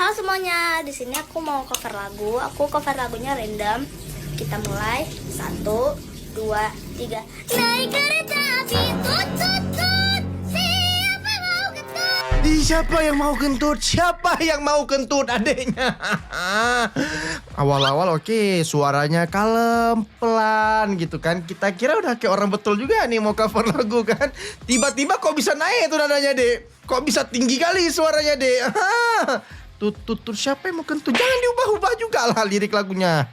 Halo semuanya, di sini aku mau cover lagu. Aku cover lagunya random. Kita mulai. 1, 2, 3. Naik kereta api, tut tut tut. Siapa mau kentut? Siapa yang mau kentut? Siapa yang mau kentut adeknya? Awal-awal oke, suaranya kalem, pelan gitu kan. Kita kira udah kayak orang betul juga nih mau cover lagu kan. Tiba-tiba kok bisa naik tuh nadanya, Dek? Kok bisa tinggi kali suaranya, Dek? Tut, tut, tut, siapa yang mau kentut? Jangan diubah-ubah juga lah lirik lagunya.